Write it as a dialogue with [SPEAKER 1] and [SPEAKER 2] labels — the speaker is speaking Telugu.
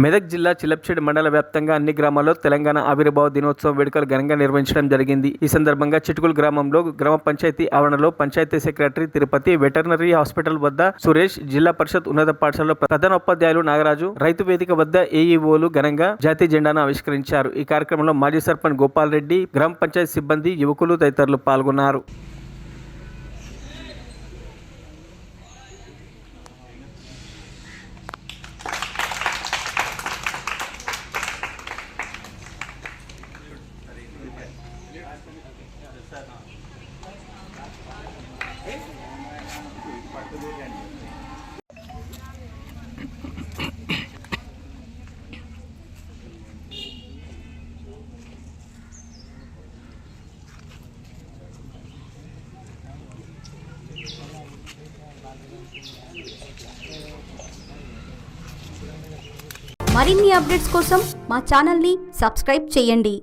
[SPEAKER 1] మెదక్ జిల్లా చిలప్చేడ్ మండల వ్యాప్తంగా అన్ని గ్రామాల్లో తెలంగాణ ఆవిర్భావ దినోత్సవం వేడుకలు ఘనంగా నిర్వహించడం జరిగింది. ఈ సందర్భంగా చిటుకుల్ గ్రామంలో గ్రామ పంచాయతీ ఆవరణలో panchayat secretary Tirupati, veterinary hospital వద్ద సురేష్, జిల్లా పరిషత్ ఉన్నత పాఠశాలలో ప్రధానోపాధ్యాయులు నాగరాజు, రైతు వేదిక వద్ద ఏఈఓలు ఘనంగా జాతీయ జెండాను ఆవిష్కరించారు. ఈ కార్యక్రమంలో మాజీ సర్పంచ్ గోపాల్ రెడ్డి, గ్రామ పంచాయతీ సిబ్బంది, యువకులు తదితరులు పాల్గొన్నారు.
[SPEAKER 2] మరిన్ని అప్డేట్స్ కోసం మా ఛానల్ని సబ్స్క్రైబ్ చేయండి.